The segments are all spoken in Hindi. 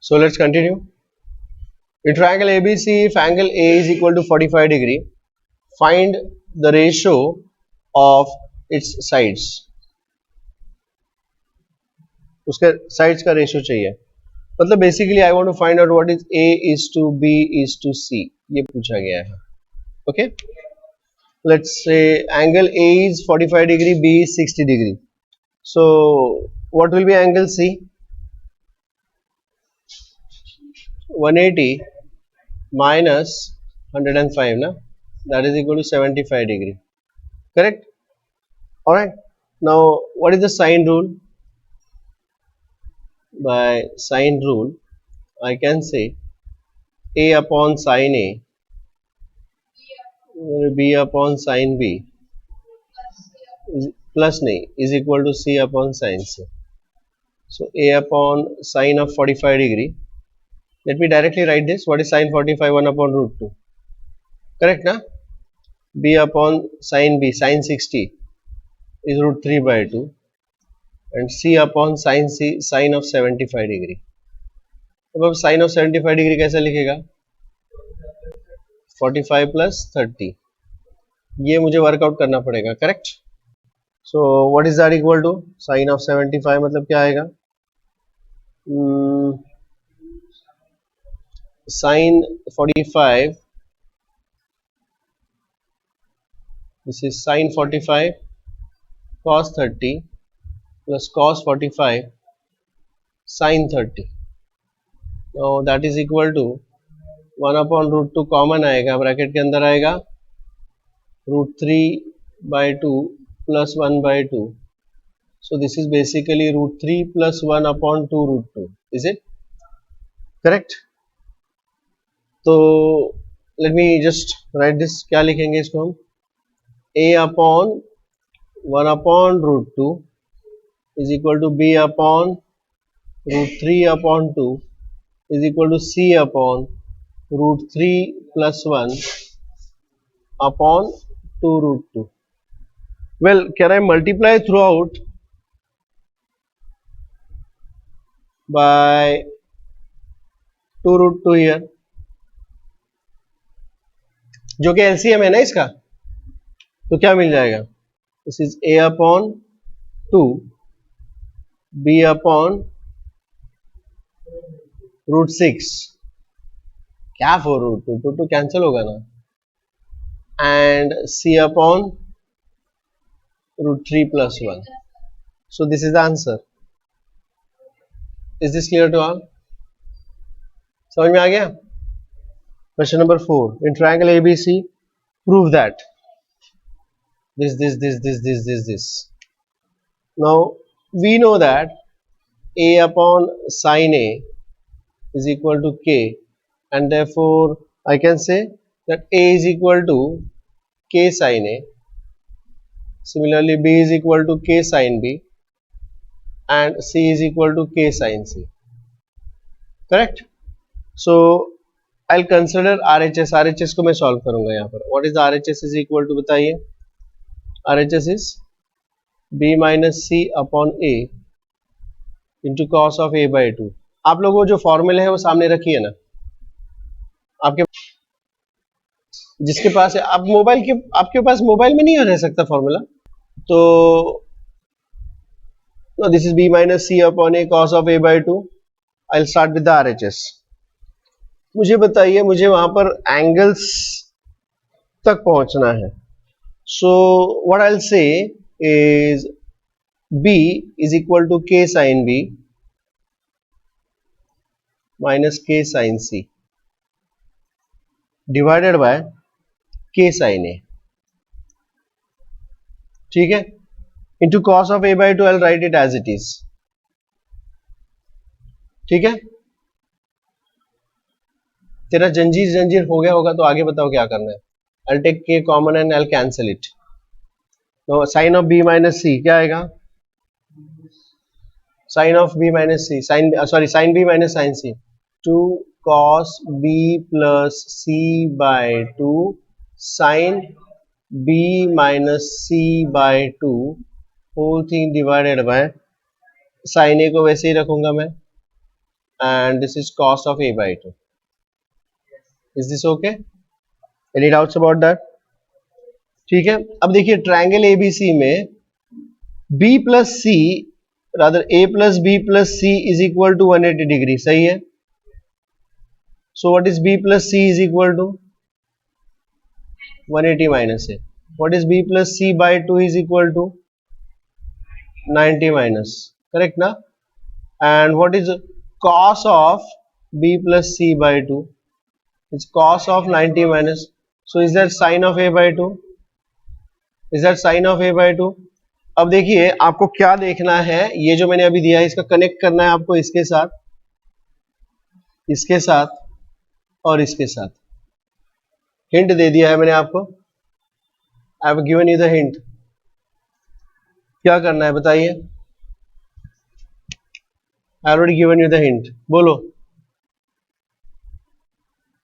So let's continue. In triangle ABC, if angle A is equal to 45 degree, find the ratio of its sides. उसके sides का ratio चाहिए. मतलब basically I want to find out what is A is to B is to C. ये पूछा गया है. Okay. Let's say angle A is 45 degree, B is 60 degree. So what will be angle C? 180 minus 105 na, that is equal to 75 degree, correct? All right, now what is the sine rule? By sine rule I can say A upon sine A, B upon sine B plus नहीं is equal to C upon sine C. So A upon sine of 45 degree, let me directly write this. What is sine 45? 1 upon root 2, correct na? B upon sine B, sine 60 is root 3 by 2, and C upon sine C, sine of 75 degree. अब sine of 75 degree कैसे लिखेगा? 45 plus 30. ये मुझे वर्कआउट करना पड़ेगा, correct? So what is that equal to? Sine of 75 मतलब क्या आएगा? Sine 45, this is sine 45 cos 30 plus cos 45 sin 30. Now that is equal to 1 upon root 2 common आएगा, ब्रैकेट के अंदर आएगा root 3 by 2 plus 1 by 2. So this is basically root 3 plus 1 upon 2 root 2. Is it correct? तो let me just write this. क्या लिखेंगे इसको हम? A upon 1 upon root 2 is equal to B upon root 3 upon 2 is equal to C upon root 3 plus 1 upon 2 root 2. Well, can I multiply throughout by 2 root 2 here, जो कि एलसीएम है ना इसका, तो क्या मिल जाएगा? This is A upon 2 B upon root 6, क्या 4 रूट 2, 2 कैंसिल होगा ना, and C upon root 3 plus 1. So this is the answer. Is this clear to all? समझ में आ गया? Question number 4. In triangle ABC, prove that this. Now we know that A upon sine A is equal to K, and therefore I can say that A is equal to K sine A. Similarly, B is equal to K sine B and C is equal to K sine C. Correct? So I'll consider RHS. RHS को मैं solve करूंगा यहाँ पर. What is the RHS is equal to? बताइए. RHS is B minus C upon A into cos of A by 2. आप लोगों को जो फॉर्मूले है वो सामने रखिए ना. आपके जिसके पास है, आप मोबाइल के, आपके पास मोबाइल में नहीं रह सकता फॉर्मूला, तो this is B minus C upon A cos of A by 2. I'll start with the RHS. मुझे बताइए, मुझे वहां पर एंगल्स तक पहुंचना है. So what I'll say is B is equal to K sin B minus K sin C divided by K sin A. ठीक है? Into cos of A by 2 I'll write it as it is. ठीक है? तेरा जंजीर हो गया होगा तो आगे बताओ क्या करना है. I'll take K common and I'll cancel it. Now sin of B minus C क्या आएगा? Sin of B minus C, sin B minus sin C. 2 cos B plus C by 2 sin B minus C by 2 whole thing divided by sin A को वैसे ही रखूंगा मैं, and this is cos of a by 2. Is this okay? Any doubts about that? ठीक है, अब देखिए ट्रायंगल ABC में B plus C rather A plus B plus C is equal to 180 degree, सही है? So what is B plus C is equal to 180 minus A. What is B plus C by 2 is equal to 90 minus, correct na? And what is cos of B plus C by 2? It's cos of 90 minus. So is that sin of A by 2? Is that sin of A by 2? अब देखिए आपको क्या देखना है, ये जो मैंने अभी दिया है इसका कनेक्ट करना है आपको इसके साथ, इसके साथ और इसके साथ. हिंट दे दिया है मैंने आपको. I have given you the hint. क्या करना है बताइए. I already given you the hint. बोलो,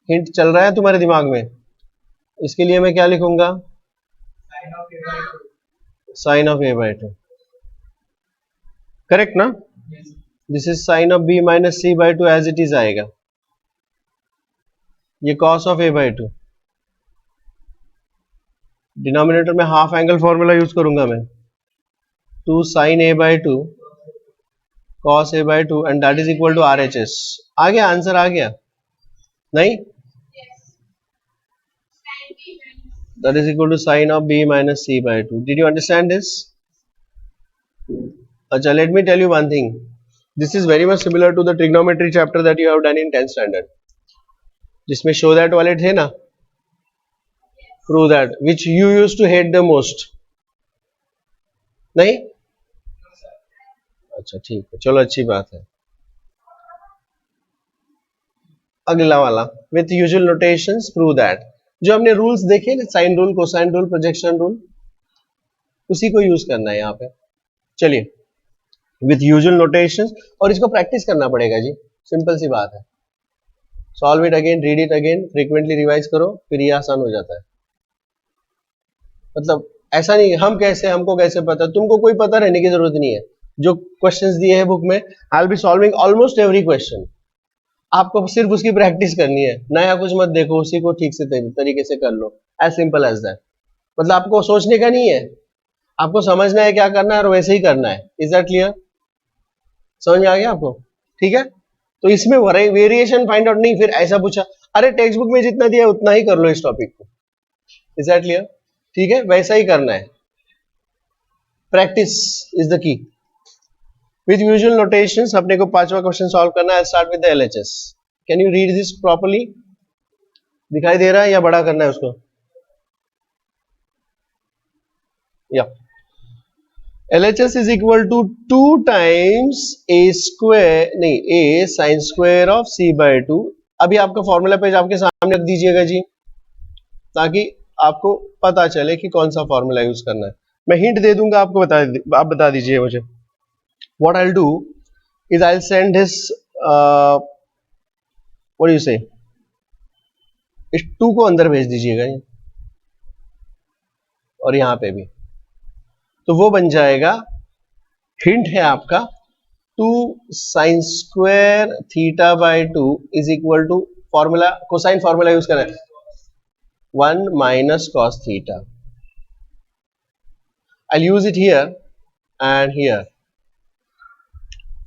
हिंट चल रहा है तुम्हारे दिमाग में? इसके लिए मैं क्या लिखूंगा? Sine of A by 2. Correct ना? This is sine of B minus C by 2 as it is आएगा. ये cos of A by 2. Denominator में हाफ एंगल फॉर्मूला यूज करूंगा मैं. 2 sine A by 2 cos A by 2 and that is equal to R H S. आ गया आंसर? आ गया नहीं? That is equal to sine of b minus c by 2. Did you understand this? Acha, let me tell you one thing. This is very much similar to the trigonometry chapter that you have done in 10th standard. जिसमें show that वाले थे ना? Prove that, which you used to hate the most. नहीं? अच्छा ठीक है, चलो अच्छी बात है. अगला वाला, with usual notations prove that. जो हमने रूल्स देखे ना, sine rule, cosine rule, projection rule, उसी को यूज करना है यहाँ पे. चलिए, विथ यूजुअल नोटेशंस, और इसको प्रैक्टिस करना पड़ेगा जी, सिंपल सी बात है. Solve it again, read it again, frequently revise करो, फिर ये आसान हो जाता है. मतलब ऐसा नहीं हम कैसे, हमको कैसे पता, तुमको कोई पता रहने की जरूरत नहीं है. जो क्वेश्चंस दिए हैं बुक में, I will be solving almost every question. आपको सिर्फ उसकी प्रैक्टिस करनी है, नया कुछ मत देखो, उसी को ठीक से तरीके से कर लो. As simple as that. मतलब आपको सोचने का नहीं है, आपको समझना है क्या करना है और वैसे ही करना है. Is that clear? समझ में आ गया आपको? ठीक है. तो इसमें वेरिएशन फाइंड आउट नहीं, फिर ऐसा पूछा, अरे टेक्स्ट बुक में जितना दिया है उतना ही कर लो इस टॉपिक को. Is that clear? ठीक है, वैसा ही करना है. Practice is the key. With usual notations अपने को पांचवा क्वेश्चन सॉल्व करना है. Start with the LHS. Can you read this properly? दिखाई दे रहा है या बड़ा करना है उसको? या LHS is equal to 2 times a square, नहीं a sine square of c by 2. अभी आपका फॉर्मूला पेज आपके सामने रख दीजिएगा जी, ताकि आपको पता चले कि कौन सा फॉर्मूला यूज करना है. मैं हिंट दे दूंगा आपको, आप बता दीजिए मुझे. What I'll do is I'll send his what do you say, इस 2 को अंदर भेज दीजिएगा और यहां पे भी, तो वो बन जाएगा. हिंट है आपका, 2 sine square theta by 2 is equal to formula, cosine formula use करना है, 1 minus cos theta. I'll use it here and here.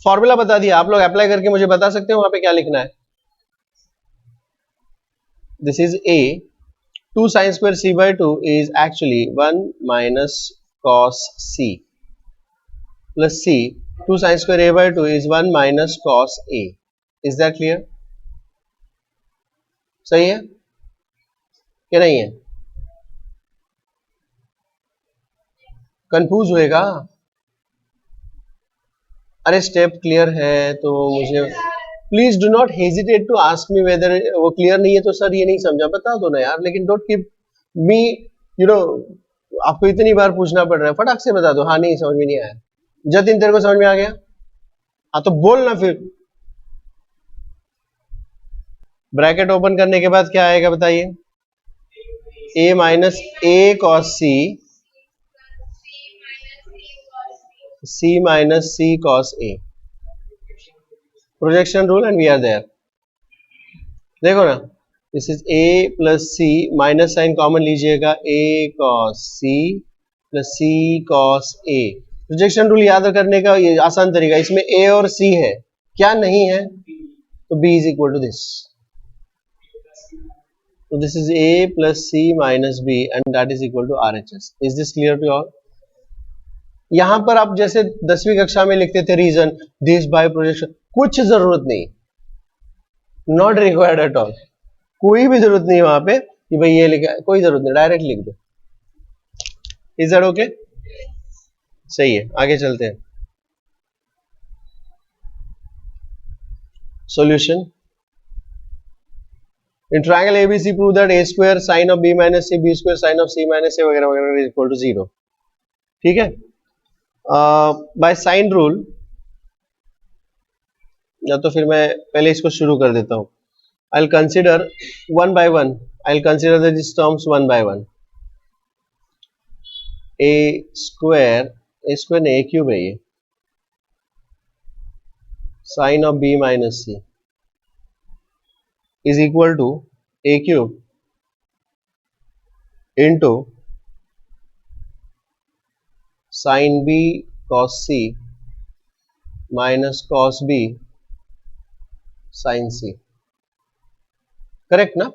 Formula बता दिया, आप लोग अप्लाई करके मुझे बता सकते हो वहां पे क्या लिखना है. This is a, 2 sine square c by 2 is actually 1 minus cos c plus c. 2 sine square a by 2 is 1 minus cos a. Is that clear? सही है क्या? नहीं है? कंफ्यूज होएगा. अरे स्टेप क्लियर है तो मुझे please do not hesitate to ask me whether वो क्लियर नहीं है तो सर ये नहीं समझा, बता दो ना यार. लेकिन don't keep me, you know, आपको इतनी बार पूछना पड़ रहा है. फटाक से बता दो, हाँ नहीं समझ में नहीं आया. जतिन तेरे को समझ में आ गया? हाँ तो बोल ना फिर. ब्रैकेट ओपन करने के बाद क्या आएगा बताइए? a minus a cos c, c minus c cos a. Projection rule and we are there. देखो ना, this is a plus c, minus sine common लीजिएगा, a cos c plus c cos a। Projection rule याद करने का ये आसान तरीका, इसमें a और c है, क्या नहीं है, तो b is equal to this, तो this is a plus c minus b and that is equal to RHS। Is this clear to all? यहां पर आप जैसे 10वीं कक्षा में लिखते थे रीजन दिस बाय प्रोजेक्शन, कुछ जरूरत नहीं, नॉट रिक्वायर्ड एट ऑल, कोई भी जरूरत नहीं है वहां पे कि भाई ये लिखा, कोई जरूरत नहीं, डायरेक्ट लिख दो। Is that okay? सही है, आगे चलते हैं। Solution, in triangle ABC prove that a square sine of b minus c b square sine of c minus a वगैरह वगैरह इज इक्वल टू 0। ठीक है, बाय साइन रूल, या तो फिर मैं पहले इसको शुरू कर देता हूं। I'll consider one by one. I'll consider these terms one by one. A square नहीं, a cube है ये, sin of b minus c is equal to a cube into sin b cos c minus cos b sin c। Correct ना?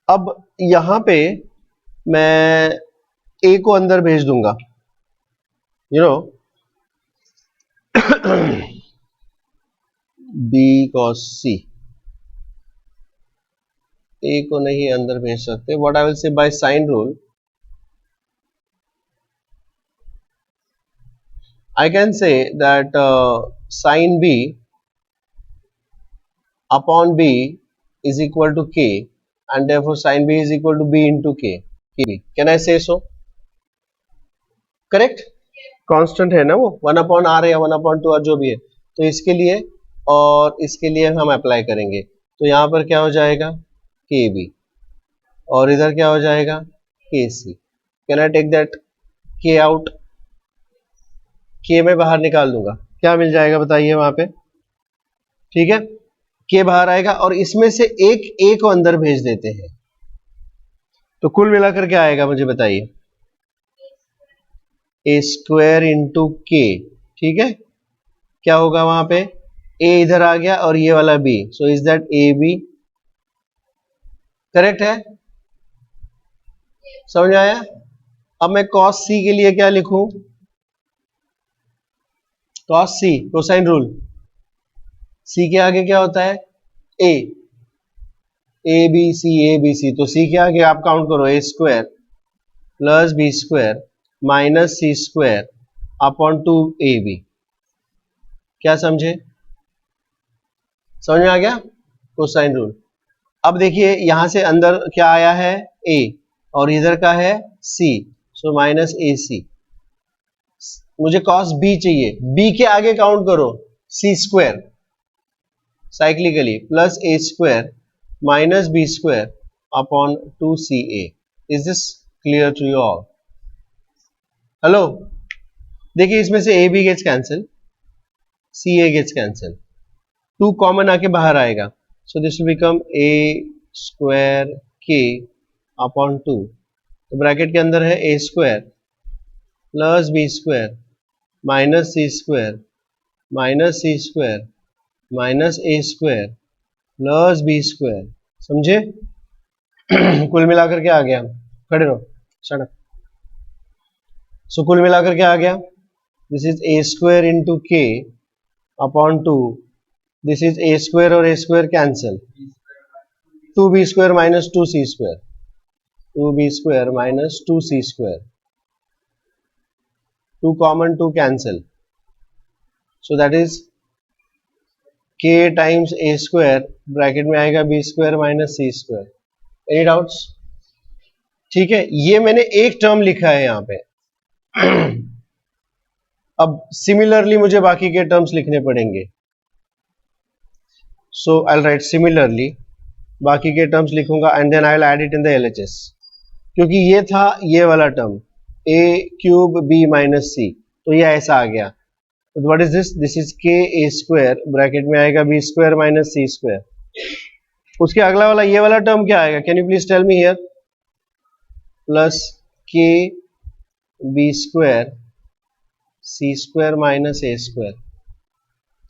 अब यहां पे मैं a को अंदर भेज दूंगा, you know b cos c, a को नहीं अंदर भेज सकते। What I will say bye sine rule, I can say that sin b upon b is equal to k and therefore sin b is equal to b into k. Can I say so? Correct? Constant है ना वो, 1 अपॉन आर या 1 अपॉन 2 जो भी है, तो इसके लिए और इसके लिए हम अप्लाई करेंगे, तो यहाँ पर क्या हो जाएगा के बी और इधर क्या हो जाएगा के सी। कैन आई टेक दैट के आउट, के में बाहर निकाल दूंगा, क्या मिल जाएगा बताइए वहां पे? ठीक है, के बाहर आएगा और इसमें से एक ए को अंदर भेज देते हैं, तो कुल मिलाकर क्या आएगा मुझे बताइए? ए स्क्वायर इंटू के। ठीक है, क्या होगा वहां पे? ए इधर आ गया और ये वाला b, so is that a b. Correct है? समझ आया? अब मैं cos c के लिए क्या लिखूं? cos c, cosine rule, c के आगे क्या होता है? a, a b c, तो c के आगे आप काउंट करो, a square plus B square minus C square upon 2ab। क्या समझे? समझ में आ गया कोसाइन रूल? अब देखिए यहां से अंदर क्या आया है a और इधर का है c, सो माइनस ए सी। मुझे cos b चाहिए, b के आगे काउंट करो c square cyclically plus a square minus B square upon 2ca। Is this clear to you all? Hello, देखिए इसमें से A B gets cancel, C A gets cancel, 2 common आके बाहर आएगा, so this will become A square के अपॉन 2, तो ब्रैकेट के अंदर है A square plus B square minus C square minus C square minus A square plus B square. समझे? कुल मिलाकर क्या आ गया? खड़े रहो, शट अप। सो कुल मिलाकर क्या आ गया? This is a square into k upon 2, this is a square और a square cancel, 2b square minus 2c square, 2b square minus 2c square, 2 common 2 cancel, so that is k times a square, bracket में आएगा b square minus c square. Any doubts? ठीक है, ये मैंने एक टर्म लिखा है यहाँ पे। अब सिमिलरली मुझे बाकी के टर्म्स लिखने पड़ेंगे, so I will write similarly, बाकी के टर्म्स लिखूंगा and then I will add it in the LHS, क्योंकि ये था ये वाला term a cube b minus c, तो ये ऐसा आ गया, what is this? This is k a square, bracket में आएगा बी स्क्वायर माइनस सी स्क्वायर. उसके अगला वाला ये वाला टर्म क्या आएगा? Can you please tell me here? Plus के बी स्क्वायर सी स्क्वायर माइनस ए स्क्वायर.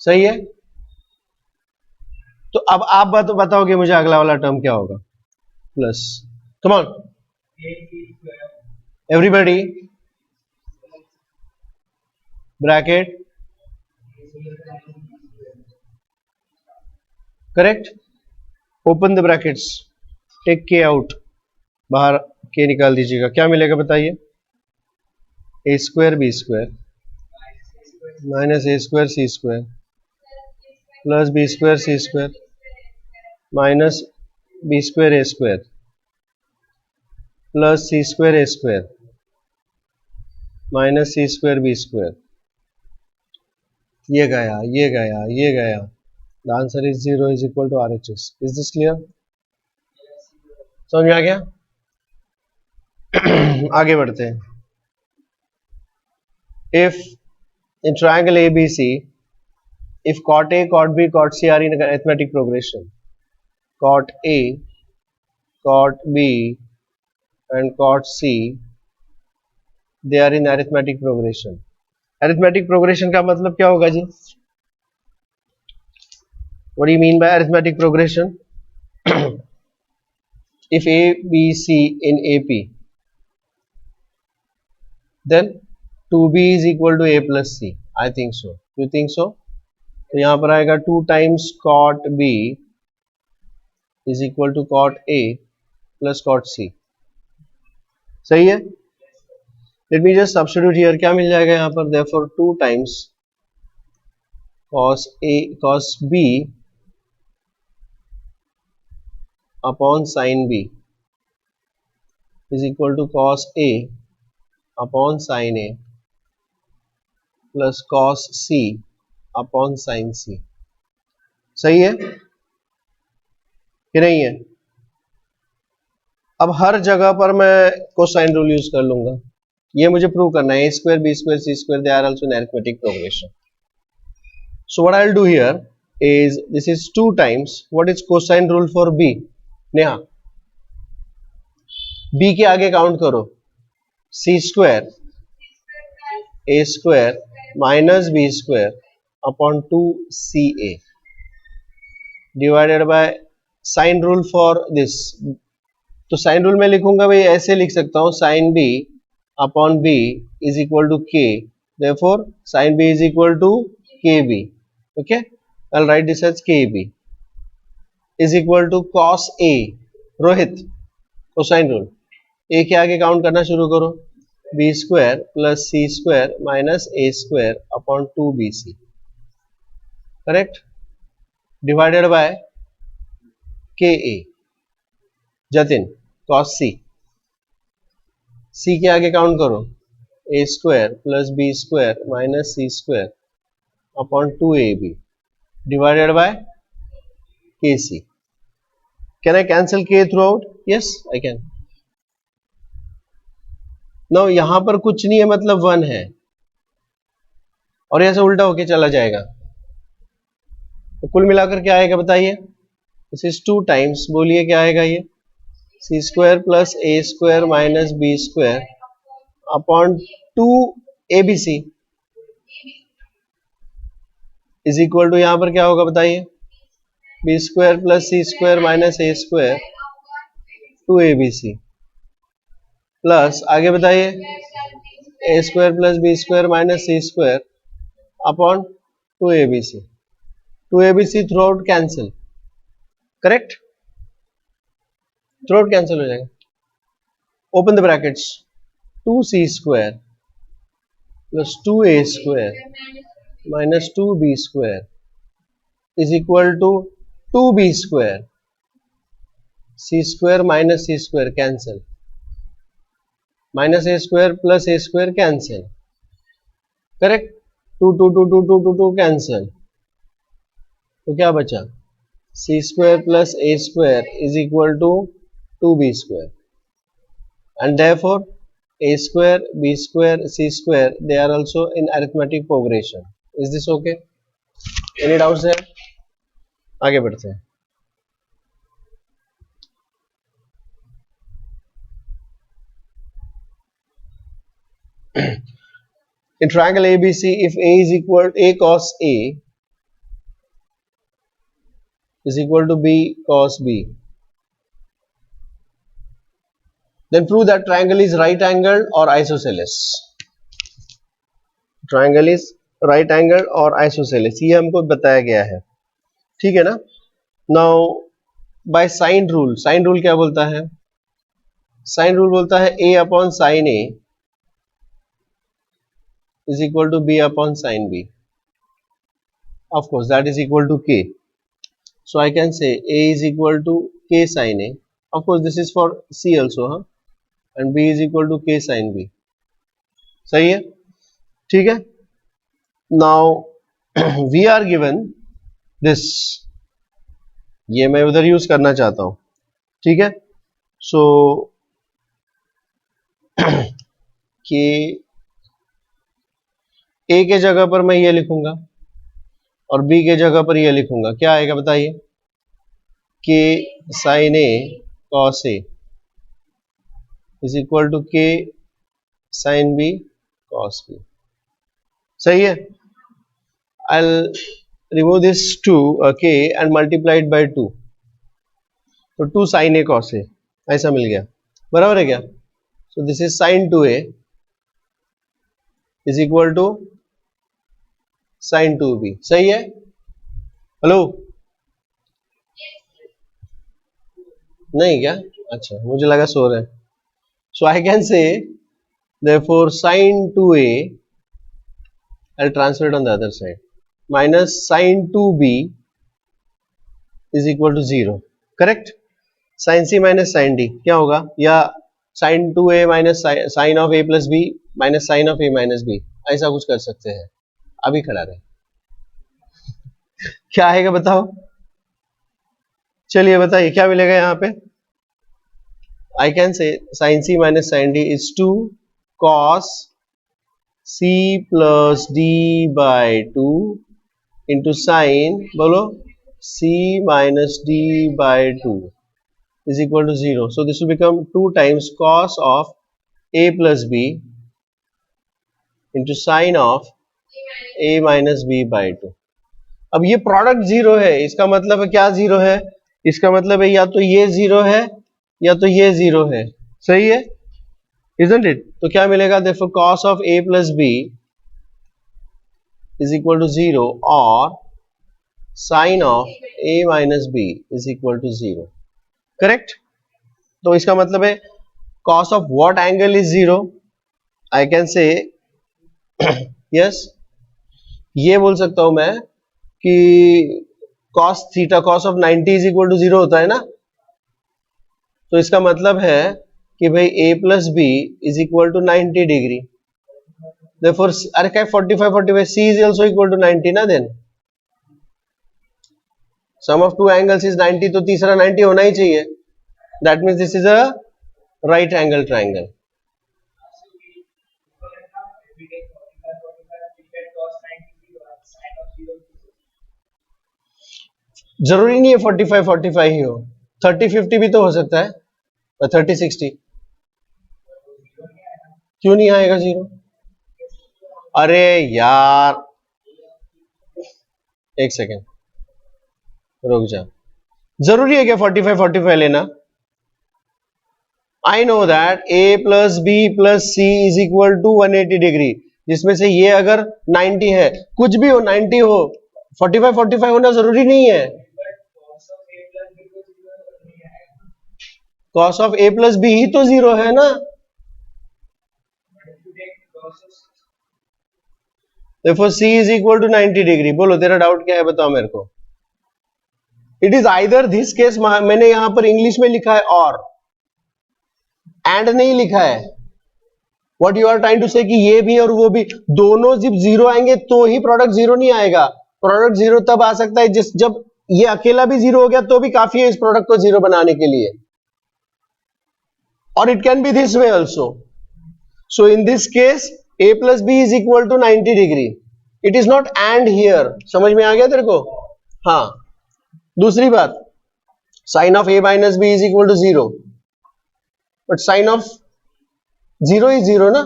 सही है. तो अब आप बताओगे मुझे अगला वाला टर्म क्या होगा? Plus, come on everybody, bracket, correct. Open the brackets, take के आउट, बाहर के निकाल दीजिएगा. क्या मिलेगा बताइए? A square B square minus A square C square plus B square C square minus B square a square plus c square a square minus C square B square. ये गया, ये गया, ये गया. The answer is 0 is equal to RHS. Is this clear? समझ में आ गया? आगे बढ़ते हैं. If in triangle ABC, if cot A, cot B, cot C are in arithmetic progression, cot A, cot B and cot C, they are in arithmetic progression. Arithmetic progression का मतलब क्या होगा जी? What do you mean by arithmetic progression? If A, B, C in AP, then 2B is equal to A plus C. I think so. You think so? तो यहाँ पर आएगा 2 times cot B is equal to cot A plus cot C. सही है? Let me just substitute here. क्या मिल जाएगा यहाँ पर? Therefore 2 times cos A cos B upon sin B is equal to cos A upon sin A plus cos C upon sin C. सही है कि नहीं है? अब हर जगह पर मैं कोसाइन रूल यूज कर लूंगा. ये मुझे प्रूव करना है. A square B square C square they are also in arithmetic progression. So what I will do here is this is 2 times what is cosine rule for B? Neha, B के आगे काउंट करो. C square A square minus B square upon 2CA divided by sine rule for this. तो साइन रूल में लिखूंगा भाई, ऐसे लिख सकता हूं sine B upon B is equal to K. Therefore sine B is equal to KB. Okay, I will write this as KB is equal to cos A. Rohit, cosine rule. A के आगे काउंट करना शुरू करो. B square plus C square minus A square upon 2BC. Correct. Divided by KA. Jatin, cos C. C के आगे काउंट करो. A square plus B square minus C square upon 2AB divided by KC. Can I cancel K throughout? Yes, I can. Now यहां पर कुछ नहीं है, मतलब 1 है और ऐसे उल्टा होके चला जाएगा. तो कुल मिलाकर क्या आएगा बताइए? दिस इज 2 टाइम्स, बोलिए क्या आएगा ये? C square plus A square minus B square upon 2ABC is equal to, यहां पर क्या होगा बताइए? B square plus C square minus A square 2ABC plus आगे बताइए A square plus B square minus C square upon 2ABC. 2ABC through out cancel. Correct, through out cancel हो जाएगा. Open the brackets. 2C square plus 2A square minus 2B square is equal to 2B square. C square minus C square cancel, minus A square plus A square cancel. Correct. 2 cancel. तो क्या बचा? C square plus A square is equal to 2B square and therefore A square B square C square they are also in arithmetic progression. Is this okay? Any doubts है? आगे बढ़ते हैं. In triangle ABC, if A is equal A cos A is equal to B cos B, then prove that triangle is right angled or isosceles. Triangle is right angled or isosceles, ये हमको बताया गया है, ठीक है ना. Now by sine rule क्या बोलता है? साइन रूल बोलता है A upon sine A is equal to B upon sin B. Of course, that is equal to K. So I can say A is equal to K sin A. Of course, this is for C also, huh? And B is equal to K sin B. सही है, ठीक है. Now we are given this. ये मैं उधर यूज करना चाहता हूं, ठीक है. So कि A के जगह पर मैं ये लिखूंगा और B के जगह पर ये लिखूंगा, क्या आएगा बताइए? K sin A cos A is equal to K sin B cos B. सही है. I'll remove this 2 K and multiply it by 2. तो 2 sin A cos A ऐसा मिल गया, बराबर है क्या? So this is sin 2A is equal to sin 2B. सही है? हेलो, नहीं क्या? अच्छा, मुझे लगा सो रहे हैं. So I can say therefore sin 2A, I'll transfer it on the other side, minus sin 2B is equal to 0. Correct? sin C minus sin D क्या होगा? या sin 2A minus sin of A plus B minus sin of A minus B, ऐसा कुछ कर सकते हैं. अभी खड़ा रहे, क्या आएगा बताओ? चलिए बताइए क्या मिलेगा यहाँ पे? I can say sin C minus sin D is 2 cos C plus D by 2 into sin, बोलो, C minus D by 2 is equal to 0. So this will become 2 times cos of A plus B into sin of A minus B by 2. अब ये प्रोडक्ट 0 है, इसका मतलब है क्या 0 है? इसका मतलब है या तो ये 0 है या तो ये 0 है. सही है, isn't it? तो क्या मिलेगा? therefore cos of A plus B is equal to 0 और sin of A minus B is equal to 0. Correct? तो इसका मतलब है cos of what angle is 0? I can say yes, ये बोल सकता हूं मैं कि cos theta cos of 90 is equal to 0 होता है ना. तो इसका मतलब है कि भाई A plus B is equal to 90 degree. Therefore, अरे क्या 45 C is also equal to 90 ना. then sum of two angles is 90, तो तीसरा 90 होना ही चाहिए. That means this is a right angle triangle. जरूरी नहीं है 45 ही हो, 30-50 भी तो हो सकता है, 30-60. क्यों नहीं आएगा 0? अरे यार एक सेकेंड रुक जा, जरूरी है क्या 45 लेना? I know that A plus B plus C is equal to 180 degree, जिसमें से ये अगर 90 है, कुछ भी हो 90 हो, 45 होना जरूरी नहीं है. cos of A plus B ही तो 0 है ना. Therefore C is equal to 90 degree. बोलो तेरा डाउट क्या है, बताओ मेरे को. It is either this case, मैंने यहां पर इंग्लिश में लिखा है और एंड नहीं लिखा है. What you are trying to say कि ये भी और वो भी दोनों जब 0 आएंगे तो ही प्रोडक्ट 0 नहीं आएगा. प्रोडक्ट 0 तब आ सकता है जब ये अकेला भी 0 हो गया तो भी काफी है इस प्रोडक्ट को 0 बनाने के लिए. और it can be this way also. So in this case A plus B is equal to 90 degree. It is not and here, समझ में आ गया तेरे को? हाँ, दूसरी बात, sine of a minus b is equal to 0, but sine of 0 is 0 ना,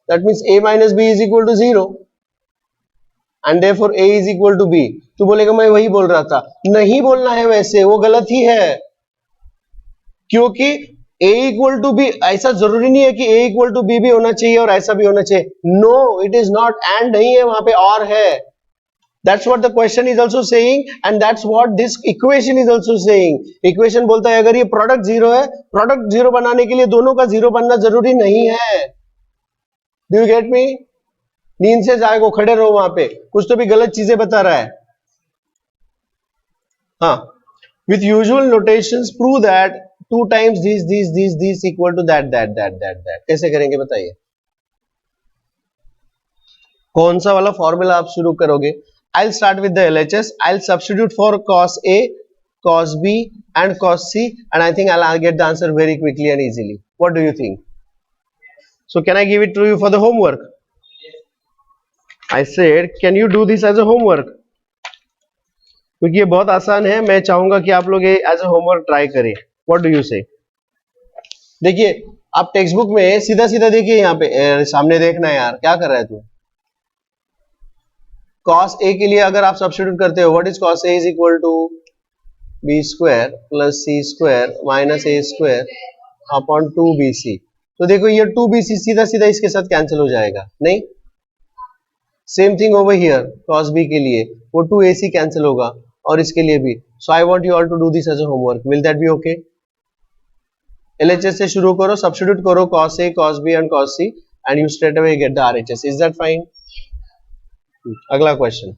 that means a minus b is equal to 0 and therefore a is equal to b। तू बोलेगा मैं वही बोल रहा था, नहीं बोलना है वैसे, वो गलत ही है, क्योंकि a इक्वल टू बी, ऐसा जरूरी नहीं है कि a इक्वल टू बी भी होना चाहिए और ऐसा भी होना चाहिए, no it is not, and नहीं है वहां पे, और है। That's what the question is also saying and that's what this equation is also saying। Equation बोलता है अगर ये प्रोडक्ट जीरो है, प्रोडक्ट जीरो बनाने के लिए दोनों का जीरो बनना जरूरी नहीं है। Do you get me? नींद से जागो, खड़े रहो वहां पे, कुछ तो भी गलत चीजें बता रहा है। हाँ, with usual notations prove that 2 times this equal to that। कैसे करेंगे बताइए? कौन सा वाला फॉर्मूला आप शुरू करोगे? I'll start with the LHS. I'll substitute for cos A, cos B and cos C and I think I'll get the answer very quickly and easily. What do you think? So can I give it to you for the homework? I said, can you do this as a homework? क्योंकि ये बहुत आसान है, मैं चाहूंगा कि आप लोग ये एज अ होमवर्क ट्राई करें। What do you say? देखिए, आप टेक्स्ट बुक में सीधा सीधा देखिए, यहाँ पे सामने देखना है यार, क्या कर रहा है तू? cos a के लिए अगर आप सब्स्टिट्यूट करते हो, what is cos a is equal to b square plus c square minus a square upon 2bc। तो देखो ये 2bc सीधा सीधा इसके साथ कैंसिल हो जाएगा, नहीं? Same thing over here, cos b के लिए वो 2ac कैंसिल होगा और इसके लिए भी। So I want you all to do this as a homework, will that be okay? LHS से शुरू करो, सब्स्टिट्यूट करो cos a, cos b and cos c and you straight away get the RHS। Is that fine? अगला क्वेश्चन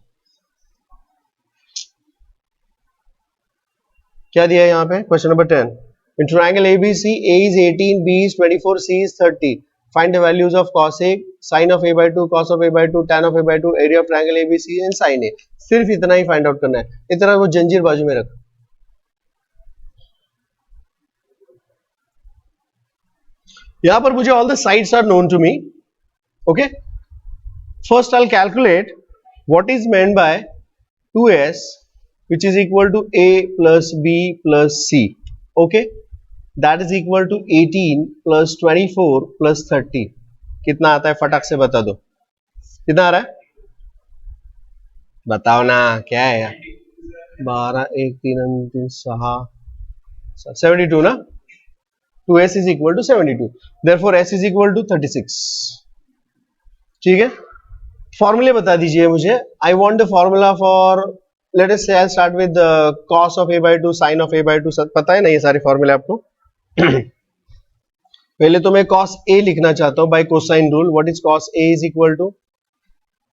क्या दिया है यहाँ पे? Question number 10, in triangle ABC A is 18, B is 24, C is 30, find the values of cos A, sin of A by 2, cos of A by 2, tan of A by 2, area of triangle ABC and sin A। सिर्फ इतना ही फाइंड आउट करना है, इतना वो जंजीर बाजू में रख। यहाँ पर मुझे all the sides are known to me, okay? First I'll calculate what is meant by 2s which is equal to a plus b plus c, okay? That is equal to 18 plus 24 plus 30। कितना आता है फटाक से बता दो, कितना आ रहा है? बताओ ना, क्या है यार? 12 1 3 3 6 72 ना? 2s is equal to 72, therefore s is equal to 36। ठीक है, फॉर्मूले बता दीजिए मुझे। I want the formula for, let us say I start with cos of a by 2, sin of a by 2, पता है ना ये सारे फॉर्मूले आपको? पहले तो मैं cos a लिखना चाहता हूं by cosine rule. What is cos a is equal to,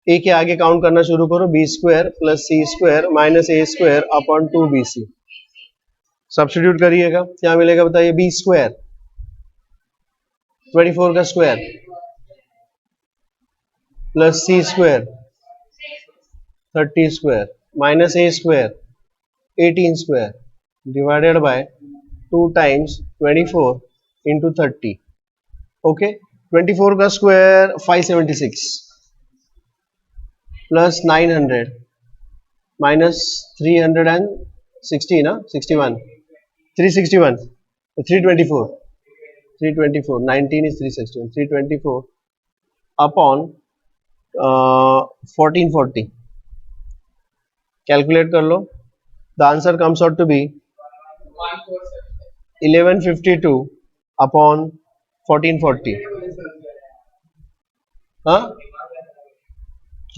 a के आगे काउंट करना शुरू करो, b square plus c square minus a square upon 2bc। Substitute करिएगा, क्या मिलेगा बताइए? b स्क्वायर 24 का square plus c square 30 square minus a square 18 square divided by 2 times 24 into 30। Okay, 24 का स्क्वायर 576 प्लस 900 माइनस 360 ना 61 361 324 19 is 361 324 अपॉन 1440। कैलकुलेट कर लो, the answer comes out to be 1152 upon 1440। हाँ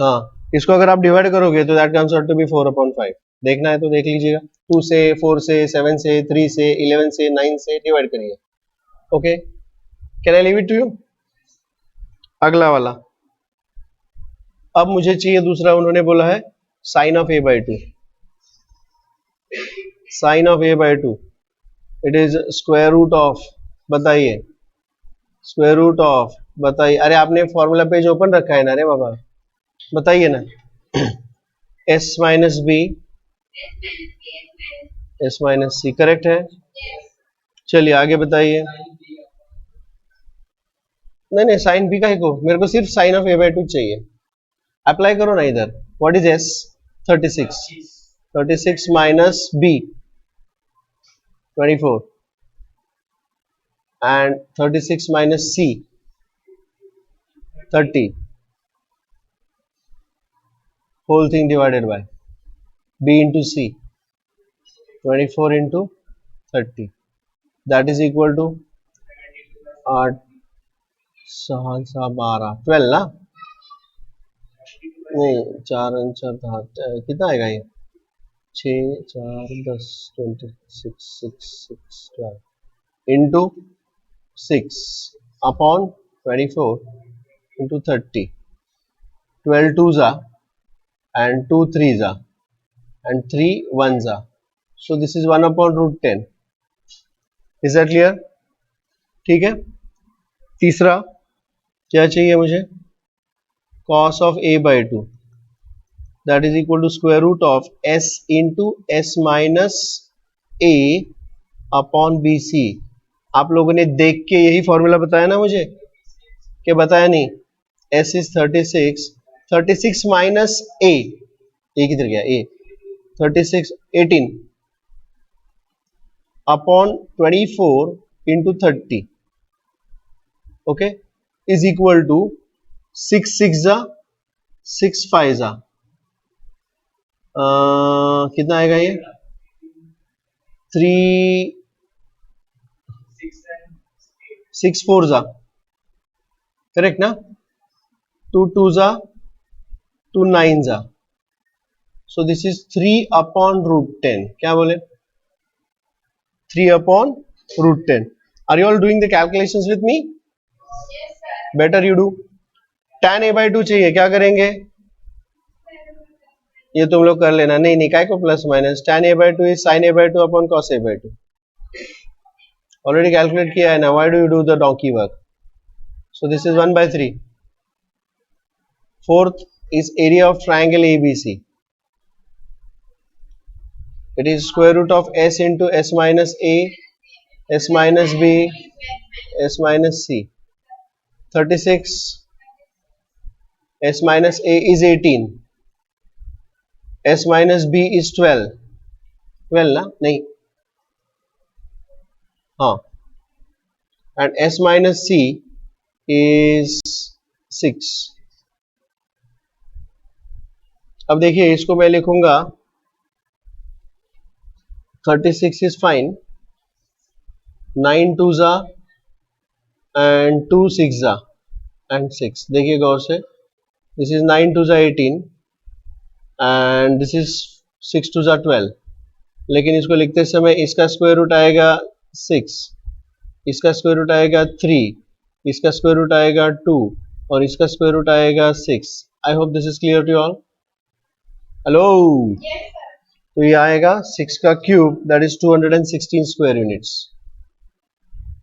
हाँ, इसको अगर आप डिवाइड करोगे तो that comes out to be 4/5। देखना है तो देख लीजिएगा, 2 से 4 से 7 से 3 से 11 से 9 से डिवाइड करिए। Okay, can I leave it to you? अगला वाला अब मुझे चाहिए दूसरा, उन्होंने बोला है sine of a by 2। Sine of a by 2 it is square root of, बताइए स्क्वायर रूट ऑफ, बताइए। अरे आपने फॉर्मूला पेज ओपन रखा है ना रे बाबा, बताइए ना। s minus b s minus c, correct है? चलिए आगे बताइए। नहीं साइन बी का ही को, मेरे को सिर्फ साइन ऑफ a by 2 चाहिए। अप्लाई करो ना इधर. What is s? 36. 36 minus b 24 and 36 minus c 30, whole thing divided by b into c, 24 into 30, that is equal to 8 6 12 12 ना, नहीं 4 4 कितना आएगा ये, 6 4 10 26 6 6 12 into 6 upon 24 into 30, 12 twos are and 2 threes are and 3 ones are, so this is 1 upon root 10. is that clear? ठीक है. तीसरा क्या चाहिए मुझे, cos of a by 2, that is equal to square root of s into s minus a upon bc. आप लोगों ने देख के यही फॉर्मूला बताया ना मुझे, क्या बताया नहीं, s is 36, 36 minus a किधर गया, a 36 18 upon 24 into 30, okay, is equal to 6 6 जा 6 5 जा कितना आएगा ये, 3 6 4 जा, करेक्ट ना, 2 2 जा 2 9 जा, so this is 3 upon root 10. क्या बोले, 3 upon root 10. Are you all doing the calculations with me? Yes, sir. Better you do. tan a by 2 चाहिए, क्या करेंगे, ये तुम लोग कर लेना, नहीं नहीं काय को plus minus, tan a by 2 is sin a by 2 upon cos a by 2. Already calculate किया है ना, why do you do the donkey work? So this is 1 by 3. Fourth is area of triangle ABC. It is square root of s into s minus a, s minus b, s minus c. 36, s minus a is 18, s minus b is 12, 12 ना, नहीं, हाँ, and s minus c is 6. अब देखिए इसको मैं लिखूंगा 36 is fine, 9 twos are and 2 6 are and 6. देखिए गौर से, this is 9 twos are 18 and this is 6 twos are 12, लेकिन इसको लिखते समय इसका स्क्वायर रूट आएगा 6, इसका स्क्वायर रूट आएगा 3, इसका स्क्वायर रूट आएगा 2 और इसका स्क्वायर रूट आएगा 6. I hope this is clear to all. Hello, तो ये आएगा 6 का cube, that is 216 square units.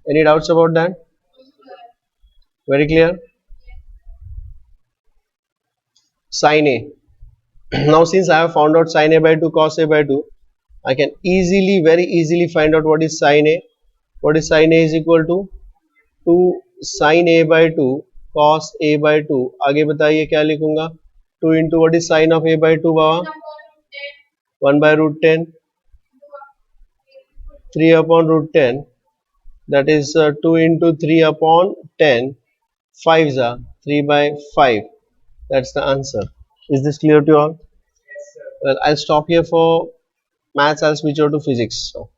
Any doubts about that? Very clear. sin a. Now since I have found out sin a by 2 cos a by 2, I can easily, very easily find out what is sin a. What is sin a is equal to 2 sin a by 2 cos a by 2. आगे बताइए क्या लिखूंगा, 2 into what is sin of a by 2 Baba, 1 by root 10, 3 upon root 10, that is 2 into 3 upon 10, 5s are 3 by 5. That's the answer. Is this clear to all? Yes, sir. Well, I'll stop here for maths. I'll switch over to physics. So